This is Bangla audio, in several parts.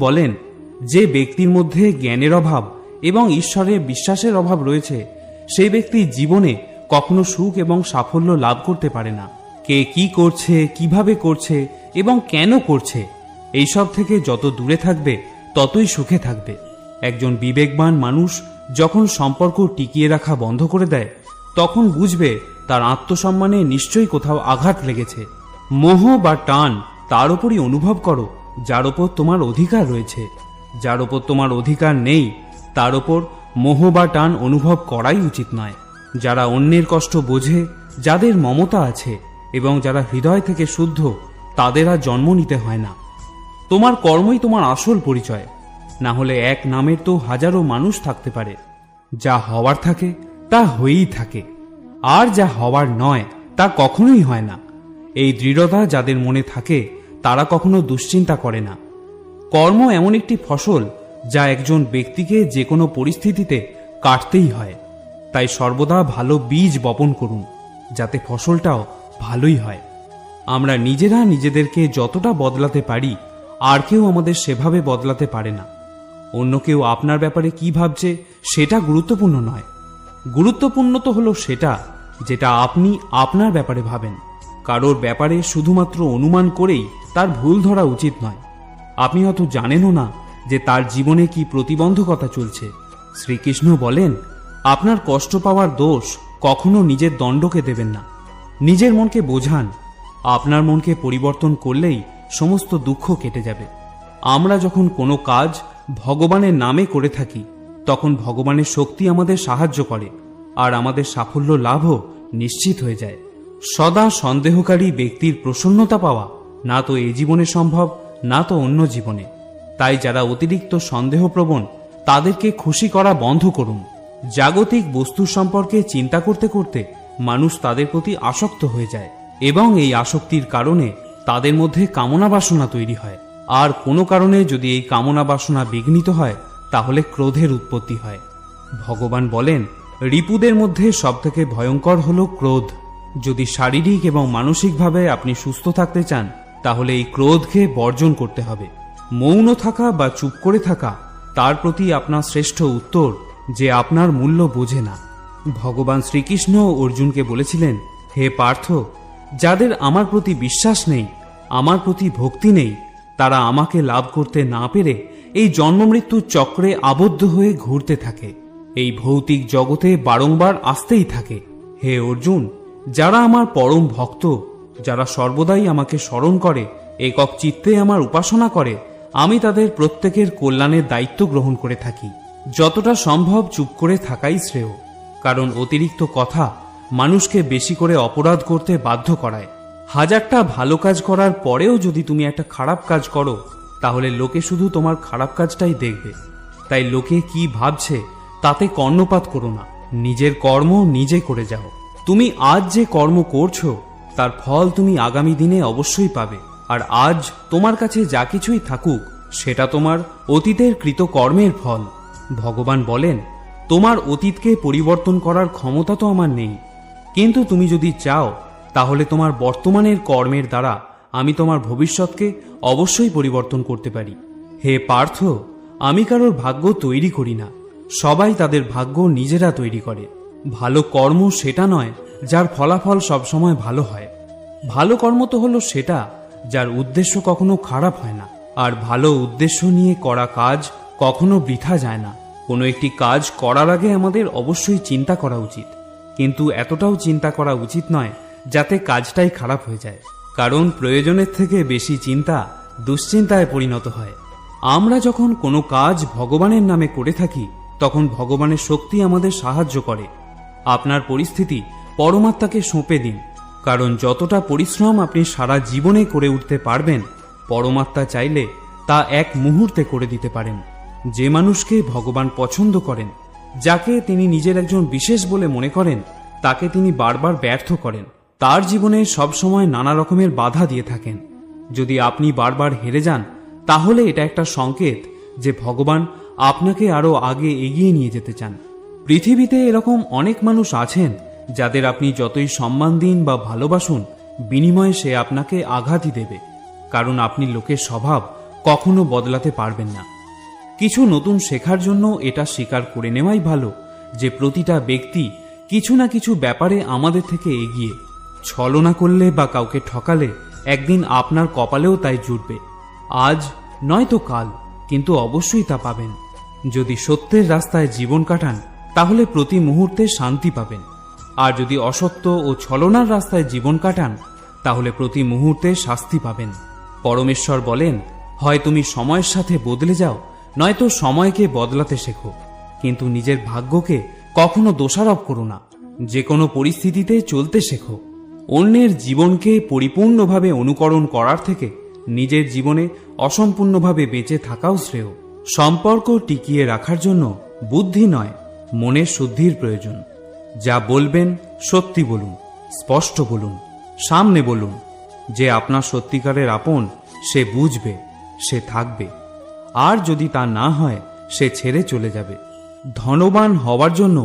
বলেন, যে ব্যক্তির মধ্যে জ্ঞানের অভাব এবং ঈশ্বরের বিশ্বাসের অভাব রয়েছে, সেই ব্যক্তি জীবনে কখনো সুখ এবং সাফল্য লাভ করতে পারে না। কে কি করছে, কিভাবে করছে এবং কেন করছে, এইসব থেকে যত দূরে থাকবে ততই সুখে থাকবে। একজন বিবেকবান মানুষ যখন সম্পর্ক টিকিয়ে রাখা বন্ধ করে দেয়, তখন বুঝবে তার আত্মসম্মানে নিশ্চয়ই কোথাও আঘাত লেগেছে। মোহ বা টান তার উপরই অনুভব করো যার ওপর তোমার অধিকার রয়েছে। যার ওপর তোমার অধিকার নেই, তার ওপর মোহ বা টান অনুভব করাই উচিত নয়। যারা অন্যের কষ্ট বোঝে, যাদের মমতা আছে এবং যারা হৃদয় থেকে শুদ্ধ, তাদের আর জন্ম নিতে হয় না। তোমার কর্মই তোমার আসল পরিচয়। না হলে এক নামের তো হাজারো মানুষ থাকতে পারে। যা হওয়ার থাকে তা হয়েই থাকে, আর যা হওয়ার নয় তা কখনোই হয় না। এই দৃঢ়তা যাদের মনে থাকে, তারা কখনো দুশ্চিন্তা করে না। কর্ম এমন একটি ফসল যা একজন ব্যক্তিকে যে কোনো পরিস্থিতিতে কাটতেই হয়। তাই সর্বদা ভালো বীজ বপন করুন, যাতে ফসলটাও ভালোই হয়। আমরা নিজেরা নিজেদেরকে যতটা বদলাতে পারি, আর কেউ আমাদের সেভাবে বদলাতে পারে না। অন্য কেউ আপনার ব্যাপারে কি ভাবছে সেটা গুরুত্বপূর্ণ নয়। গুরুত্বপূর্ণ তো হলো সেটা যেটা আপনি আপনার ব্যাপারে ভাবেন। কারোর ব্যাপারে শুধুমাত্র অনুমান করেই তার ভুল ধরা উচিত নয়। আপনি হয়তো জানেনও না যে তার জীবনে কি প্রতিবন্ধকতা চলছে। শ্রীকৃষ্ণ বলেন, আপনার কষ্ট পাওয়ার দোষ কখনো নিজের দণ্ডকে দেবেন না। নিজের মনকে বোঝান। আপনার মনকে পরিবর্তন করলেই সমস্ত দুঃখ কেটে যাবে। আমরা যখন কোনো কাজ ভগবানের নামে করে থাকি, তখন ভগবানের শক্তি আমাদের সাহায্য করে, আর আমাদের সাফল্য লাভও নিশ্চিত হয়ে যায়। সদা সন্দেহকারী ব্যক্তির প্রসন্নতা পাওয়া না তো এই জীবনে সম্ভব, না তো অন্য জীবনে। তাই যারা অতিরিক্ত সন্দেহপ্রবণ, তাদেরকে খুশি করা বন্ধ করুন। জাগতিক বস্তু সম্পর্কে চিন্তা করতে করতে মানুষ তাদের প্রতি আসক্ত হয়ে যায়, এবং এই আসক্তির কারণে তাদের মধ্যে কামনা বাসনা তৈরি হয়। আর কোনো কারণে যদি এই কামনা বাসনা বিঘ্নিত হয়, তাহলে ক্রোধের উৎপত্তি হয়। ভগবান বলেন, রিপুদের মধ্যে সবথেকে ভয়ঙ্কর হল ক্রোধ। যদি শারীরিক এবং মানসিকভাবে আপনি সুস্থ থাকতে চান, তাহলে এই ক্রোধকে বর্জন করতে হবে। মৌন থাকা বা চুপ করে থাকা তার প্রতি আপনার শ্রেষ্ঠ উত্তর যে আপনার মূল্য বোঝে না। ভগবান শ্রীকৃষ্ণ অর্জুনকে বলেছিলেন, হে পার্থ, যাদের আমার প্রতি বিশ্বাস নেই, আমার প্রতি ভক্তি নেই, তারা আমাকে লাভ করতে না পেরে এই জন্মমৃত্যুর চক্রে আবদ্ধ হয়ে ঘুরতে থাকে। এই ভৌতিক জগতে বারংবার আসতেই থাকে। হে অর্জুন, যারা আমার পরম ভক্ত, যারা সর্বদাই আমাকে স্মরণ করে, একক চিত্তে আমার উপাসনা করে, আমি তাদের প্রত্যেকের কল্যাণের দায়িত্ব গ্রহণ করে থাকি। যতটা সম্ভব চুপ করে থাকাই শ্রেয়, কারণ অতিরিক্ত কথা মানুষকে বেশি করে অপরাধ করতে বাধ্য করায়। হাজারটা ভালো কাজ করার পরেও যদি তুমি একটা খারাপ কাজ করো, তাহলে লোকে শুধু তোমার খারাপ কাজটাই দেখবে। তাই লোকে কি ভাবছে তাতে কর্ণপাত করো না। নিজের কর্ম নিজে করে যাও। তুমি আজ যে কর্ম করছো, তার ফল তুমি আগামী দিনে অবশ্যই পাবে। আর আজ তোমার কাছে যা কিছুই থাকুক, সেটা তোমার অতীতের কৃত কর্মের ফল। ভগবান বলেন, তোমার অতীতকে পরিবর্তন করার ক্ষমতা তো আমার নেই, কিন্তু তুমি যদি চাও, তাহলে তোমার বর্তমানের কর্মের দ্বারা আমি তোমার ভবিষ্যৎকে অবশ্যই পরিবর্তন করতে পারি। হে পার্থ, আমি কারোর ভাগ্য তৈরি করি না, সবাই তাদের ভাগ্য নিজেরা তৈরি করে। ভালো কর্ম সেটা নয় যার ফলাফল সবসময় ভালো হয়। ভালো কর্ম তো হলো সেটা যার উদ্দেশ্য কখনো খারাপ হয় না। আর ভালো উদ্দেশ্য নিয়ে করা কাজ কখনো বৃথা যায় না। কোনো একটি কাজ করার আগে আমাদের অবশ্যই চিন্তা করা উচিত, কিন্তু এতটাও চিন্তা করা উচিত নয় যাতে কাজটাই খারাপ হয়ে যায়। কারণ প্রয়োজনের থেকে বেশি চিন্তা দুশ্চিন্তায় পরিণত হয়। আমরা যখন কোনো কাজ ভগবানের নামে করে থাকি, তখন ভগবানের শক্তি আমাদের সাহায্য করে। আপনার পরিস্থিতি পরমাত্মাকে সঁপে দিন, কারণ যতটা পরিশ্রম আপনি সারা জীবনে করে উঠতে পারবেন, পরমাত্মা চাইলে তা এক মুহূর্তে করে দিতে পারেন। যে মানুষকে ভগবান পছন্দ করেন, যাকে তিনি নিজের একজন বিশেষ বলে মনে করেন, তাকে তিনি বারবার ব্যর্থ করেন। তার জীবনে সবসময় নানা রকমের বাধা দিয়ে থাকেন। যদি আপনি বারবার হেরে যান, তাহলে এটা একটা সংকেত যে ভগবান আপনাকে আরো আগে এগিয়ে নিয়ে যেতে চান। পৃথিবীতে এরকম অনেক মানুষ আছেন যাদের আপনি যতই সম্মান দিন বা ভালোবাসুন, বিনিময়ে সে আপনাকে আঘাতই দেবে। কারণ আপনি লোকের স্বভাব কখনো বদলাতে পারবেন না। কিছু নতুন শেখার জন্য এটা স্বীকার করে নেওয়াই ভালো যে প্রতিটা ব্যক্তি কিছু না কিছু ব্যাপারে আমাদের থেকে এগিয়ে। ছলনা করলে বা কাউকে ঠকালে একদিন আপনার কপালেও তাই জুটবে। আজ নয়তো কাল, কিন্তু অবশ্যই তা পাবেন। যদি সত্যের রাস্তায় জীবন কাটান তাহলে প্রতি মুহূর্তে শান্তি পাবেন, আর যদি অসত্য ও ছলনার রাস্তায় জীবন কাটান তাহলে প্রতি মুহূর্তে শাস্তি পাবেন। পরমেশ্বর বলেন, হয় তুমি সময়ের সাথে বদলে যাও, নয়তো সময়কে বদলাতে শেখো, কিন্তু নিজের ভাগ্যকে কখনো দোষারোপ করো না। যে কোনো পরিস্থিতিতে চলতে শেখো। অন্যের জীবনকে পরিপূর্ণভাবে অনুকরণ করার থেকে নিজের জীবনে অসম্পূর্ণভাবে বেঁচে থাকাও শ্রেয়। সম্পর্ক টিকিয়ে রাখার জন্য বুদ্ধি নয়, মনের শুদ্ধির প্রয়োজন। যা বলবেন সত্যি বলুন, স্পষ্ট বলুন, সামনে বলুন। যে আপনার সত্যিকারের আপন সে বুঝবে, সে থাকবে, আর যদি তা না হয় সে ছেড়ে চলে যাবে। ধনবান হওয়ার জন্য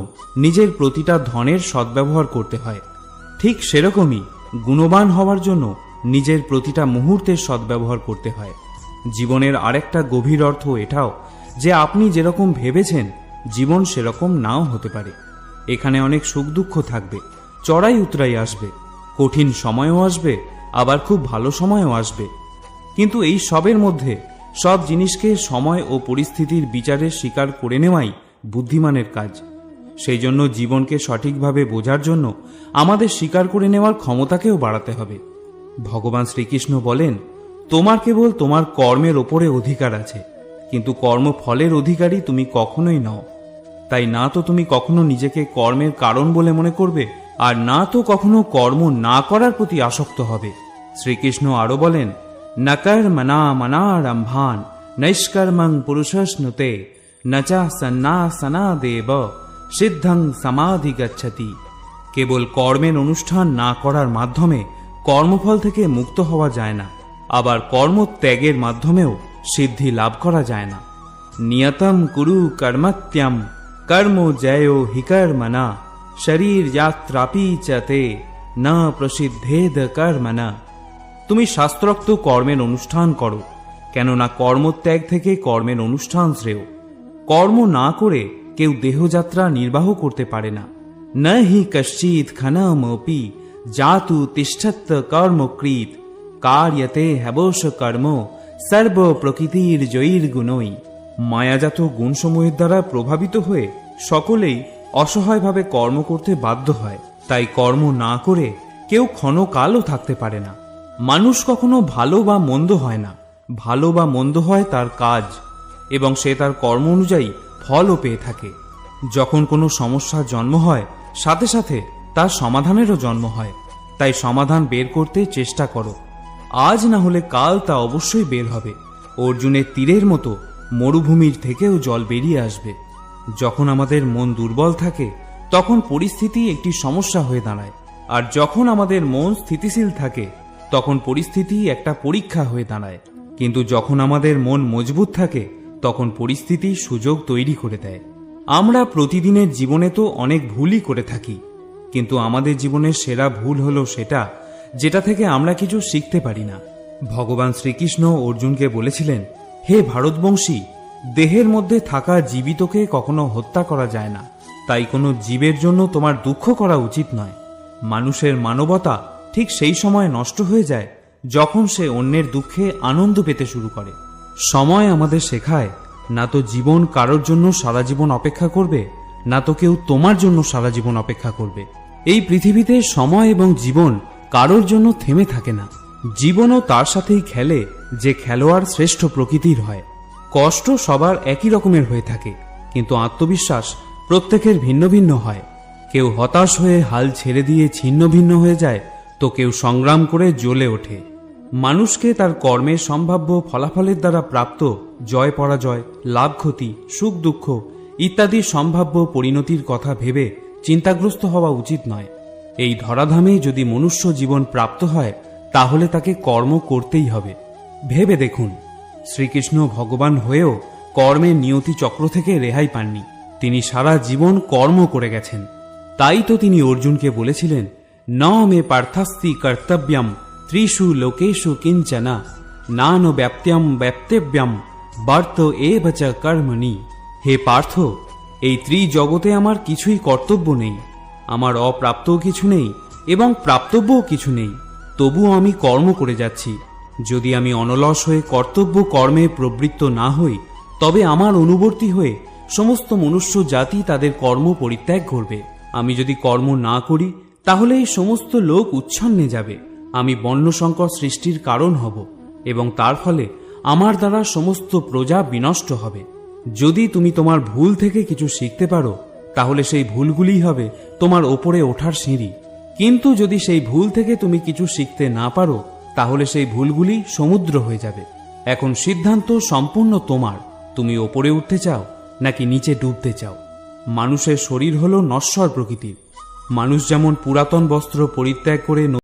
নিজের প্রতিটা ধনের সদ্ব্যবহার করতে হয়, ঠিক সেরকমই গুণবান হওয়ার জন্য নিজের প্রতিটা মুহূর্তের সদ্ব্যবহার করতে হয়। জীবনের আরেকটা গভীর অর্থ এটাও যে আপনি যেরকম ভেবেছেন জীবন সেরকম নাও হতে পারে। এখানে অনেক সুখ দুঃখ থাকবে, চড়াই উতরাই আসবে, কঠিন সময়ও আসবে, আবার খুব ভালো সময়ও আসবে। কিন্তু এই সবের মধ্যে সব জিনিসকে সময় ও পরিস্থিতির বিচারে স্বীকার করে নেওয়াই বুদ্ধিমানের কাজ। সেই জন্য জীবনকে সঠিকভাবে বোঝার জন্য আমাদের স্বীকার করে নেওয়ার ক্ষমতাকেও বাড়াতে হবে। ভগবান শ্রীকৃষ্ণ বলেন, তোমার কেবল তোমার কর্মের ওপরে অধিকার আছে, কিন্তু কর্মফলের অধিকারী তুমি কখনোই নও। তাই না তো তুমি কখনো নিজেকে কর্মের কারণ বলে মনে করবে, আর না তো কখনো কর্ম না করার প্রতি আসক্ত হবে। শ্রীকৃষ্ণ আরো বলেন, নকর মনা মনারম্ভান নৈষ্কর্মং পুরুষস্নুতে নচা সন্ন্যাসনা দেব সিদ্ধং সমাধি গচ্ছতি। কেবল কর্মের অনুষ্ঠান না করার মাধ্যমে কর্মফল থেকে মুক্ত হওয়া যায় না, আবার কর্মত্যাগের মাধ্যমেও সিদ্ধি লাভ করা যায় না। নিয়তম কুরু কর্মত্যম কর্ম জয় হিকর্মনা শরীর যাত্রাপি চতে না প্রসিদ্ধেদ কর্মনা। তুমি শাস্ত্রোক্ত কর্মের অনুষ্ঠান করো, কেননা কর্মত্যাগ থেকে কর্মের অনুষ্ঠান শ্রেয়। কর্ম না করে কেউ দেহযাত্রা নির্বাহ করতে পারে না। ন হি কশ্চিৎ ক্ষণমপি জাতু তিষ্ঠত কর্মকৃত কার্যতে হ্যবশ কর্ম সর্ব প্রকৃতির জয়ীর গুণই। মায়াজাত গুণসমূহের দ্বারা প্রভাবিত হয়ে সকলেই অসহায়ভাবে কর্ম করতে বাধ্য হয়। তাই কর্ম না করে কেউ ক্ষণকালও থাকতে পারে না। মানুষ কখনো ভালো বা মন্দ হয় না, ভালো বা মন্দ হয় তার কাজ, এবং সে তার কর্ম অনুযায়ী ফলও পেয়ে থাকে। যখন কোনো সমস্যার জন্ম হয় সাথে সাথে তার সমাধানেরও জন্ম হয়। তাই সমাধান বের করতে চেষ্টা করো, আজ না হলে কাল তা অবশ্যই বের হবে। অর্জুনের তীরের মতো মরুভূমির থেকেও জল বেরিয়ে আসবে। যখন আমাদের মন দুর্বল থাকে তখন পরিস্থিতি একটি সমস্যা হয়ে দাঁড়ায়, আর যখন আমাদের মন স্থিতিশীল থাকে তখন পরিস্থিতি একটা পরীক্ষা হয়ে দাঁড়ায়। কিন্তু যখন আমাদের মন মজবুত থাকে তখন পরিস্থিতি সুযোগ তৈরি করে দেয়। আমরা প্রতিদিনের জীবনে তো অনেক ভুলই করে থাকি, কিন্তু আমাদের জীবনের সেরা ভুল হলো সেটা যেটা থেকে আমরা কিছু শিখতে পারি না। ভগবান শ্রীকৃষ্ণ অর্জুনকে বলেছিলেন, হে ভারতবংশী, দেহের মধ্যে থাকা জীবিতকে কখনো হত্যা করা যায় না, তাই কোনো জীবের জন্য তোমার দুঃখ করা উচিত নয়। মানুষের মানবতা ঠিক সেই সময় নষ্ট হয়ে যায় যখন সে অন্যের দুঃখে আনন্দ পেতে শুরু করে। সময় আমাদের শেখায়, না তো জীবন কারোর জন্য সারা জীবন অপেক্ষা করবে, না তো কেউ তোমার জন্য সারা জীবন অপেক্ষা করবে। এই পৃথিবীতে সময় এবং জীবন কারোর জন্য থেমে থাকে না। জীবনও তার সাথেই খেলে যে খেলোয়াড় শ্রেষ্ঠ প্রকৃতির হয়। কষ্ট সবার একই রকমের হয়ে থাকে, কিন্তু আত্মবিশ্বাস প্রত্যেকের ভিন্ন ভিন্ন হয়। কেউ হতাশ হয়ে হাল ছেড়ে দিয়ে ছিন্ন ভিন্ন হয়ে যায়, তো কেউ সংগ্রাম করে জ্বলে ওঠে। মানুষকে তার কর্মের সম্ভাব্য ফলাফলের দ্বারা প্রাপ্ত জয় পরাজয়, লাভ ক্ষতি, সুখ দুঃখ ইত্যাদি সম্ভাব্য পরিণতির কথা ভেবে চিন্তাগ্রস্ত হওয়া উচিত নয়। এই ধরাধামে যদি মনুষ্য জীবন প্রাপ্ত হয় তাহলে তাকে কর্ম করতেই হবে। ভেবে দেখুন, শ্রীকৃষ্ণ ভগবান হয়েও কর্মের নিয়তি চক্র থেকে রেহাই পাননি। তিনি সারা জীবন কর্ম করে গেছেন। তাই তো তিনি অর্জুনকে বলেছিলেন, ন মে পার্থাস্তি কর্তব্যম ত্রিষু লোকেষু কিঞ্চনা নান ব্যাপ্ত্যম ব্যাপ্তেব্যাম বার্ত এব চ কর্মণি। হে পার্থ, এই ত্রিজগতে আমার কিছুই কর্তব্য নেই, আমার অপ্রাপ্তও কিছু নেই এবং প্রাপ্তব্যও কিছু নেই, তবুও আমি কর্ম করে যাচ্ছি। যদি আমি অনলস হয়ে কর্তব্য কর্মে প্রবৃত্ত না হই, তবে আমার অনুবর্তী হয়ে সমস্ত মনুষ্য জাতি তাদের কর্ম পরিত্যাগ করবে। আমি যদি কর্ম না করি, তাহলে এই সমস্ত লোক উচ্ছন্নে যাবে, আমি বর্ণসংকর সৃষ্টির কারণ হব এবং তার ফলে আমার দ্বারা সমস্ত প্রজা বিনষ্ট হবে। যদি তুমি তোমার ভুল থেকে কিছু শিখতে পারো, তাহলে সেই ভুলগুলিই হবে তোমার ওপরে ওঠার সিঁড়ি। কিন্তু যদি সেই ভুল থেকে তুমি কিছু শিখতে না পারো, তাহলে সেই ভুলগুলি সমুদ্র হয়ে যাবে। এখন সিদ্ধান্ত সম্পূর্ণ তোমার, তুমি ওপরে উঠতে চাও নাকি নিচে ডুবতে চাও। মানুষের শরীর হলো নশ্বর প্রকৃতির। মানুষ যেমন পুরাতন বস্ত্র পরিত্যাগ করে